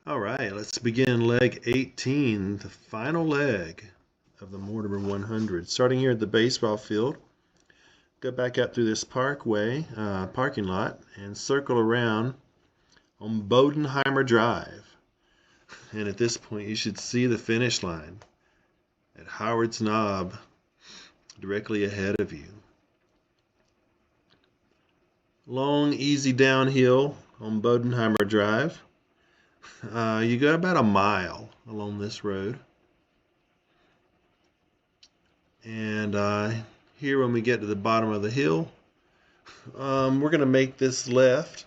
All right, let's begin leg 18, the final leg of the Mortimer 100. Starting here at the baseball field, go back up through this parking lot, and circle around on Bodenheimer Drive. And at this point, you should see the finish line at Howard's Knob directly ahead of you. Long, easy downhill on Bodenheimer Drive. You go about a mile along this road. And here when we get to the bottom of the hill, we're going to make this left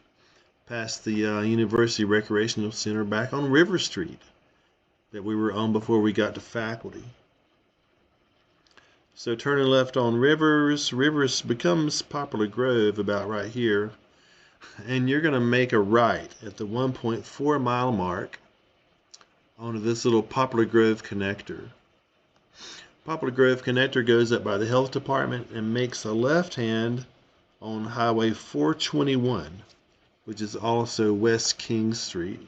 past the University Recreational Center back on River Street that we were on before we got to faculty. So turning left on Rivers becomes Poplar Grove about right here. And you're going to make a right at the 1.4 mile mark onto this little Poplar Grove Connector. Poplar Grove Connector goes up by the health department and makes a left hand on Highway 421, which is also West King Street.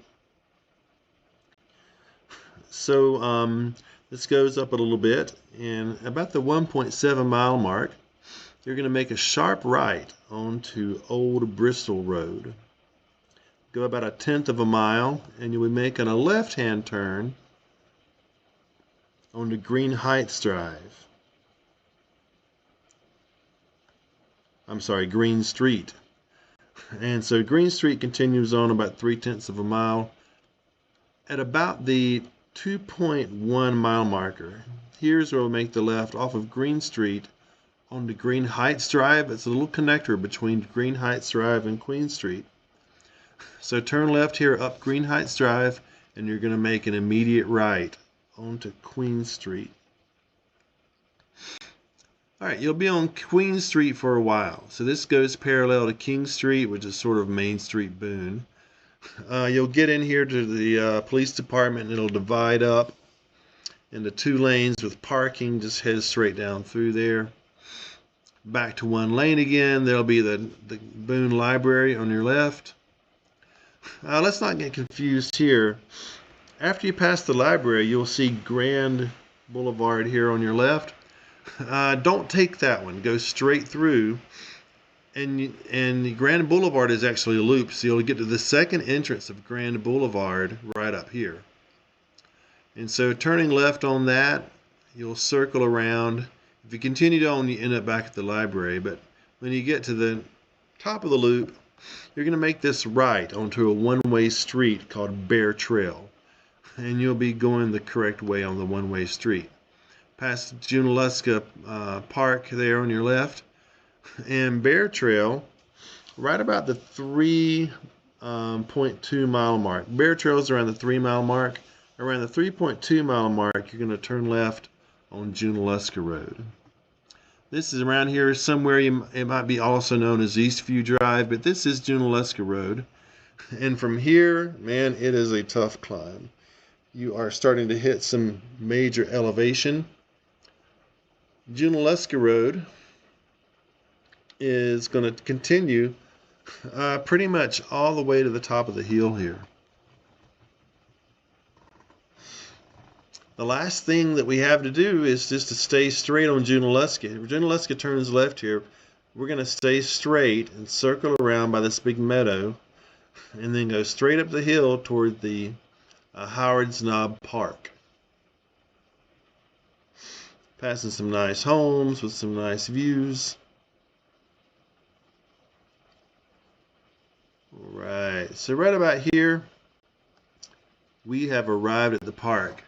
So this goes up a little bit, and about the 1.7 mile mark, you're going to make a sharp right onto Old Bristol Rd. Go about 1/10 of a mile, and you'll be making a left-hand turn onto Green Hights Drive. Green Street. And so Green Street continues on about 3/10 of a mile. At about the 2.1 mile marker, here's where we'll make the left off of Green Street onto Green Hights Drive. It's a little connector between Green Hights Drive and Queen Street. So turn left here up Green Hights Drive, and you're going to make an immediate right onto Queen Street. Alright, you'll be on Queen Street for a while. So this goes parallel to King Street, which is sort of Main Street Boone. You'll get in here to the police department, and it'll divide up into 2 lanes with parking. Just head straight down through there. Back to 1 lane again. There'll be the Boone Library on your left. Let's not get confused here. After you pass the library, you'll see Grand Blvd here on your left. Don't take that one. Go straight through. And Grand Blvd is actually a loop, so you'll get to the second entrance of Grand Blvd right up here. And so turning left on that, you'll circle around. If you continue on, you end up back at the library, but when you get to the top of the loop, you're going to make this right onto a one-way street called Bear Trail, and you'll be going the correct way on the one-way street. Past Junaluska Park there on your left, and Bear Trail, right about the 3.2 mile mark. Bear Trail is around the 3 mile mark. Around the 3.2 mile mark, you're going to turn left on Junaluska Road. This is around here somewhere. It might be also known as Eastview Drive, but this is Junaluska Road. And from here, man, it is a tough climb. You are starting to hit some major elevation. Junaluska Road is going to continue pretty much all the way to the top of the hill here. The last thing that we have to do is just to stay straight on Junaluska. If Junaluska turns left here, we're going to stay straight and circle around by this big meadow, and then go straight up the hill toward the Howard's Knob Park. Passing some nice homes with some nice views. Alright, so right about here, we have arrived at the park.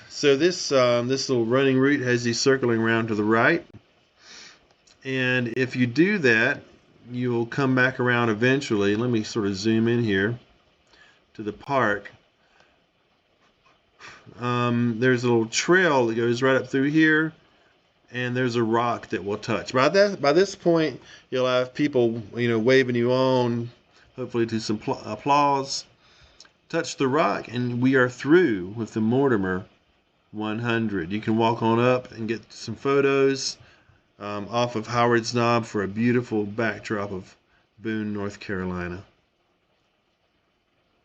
So this little running route has you circling around to the right, and if you do that, you'll come back around eventually. Let me sort of zoom in here to the park. There's a little trail that goes right up through here, and there's a rock that we'll touch. By this point, you'll have people waving you on, hopefully to some applause. Touch the rock, and we are through with the Mortimer 100. You can walk on up and get some photos off of Howard's Knob for a beautiful backdrop of Boone, North Carolina.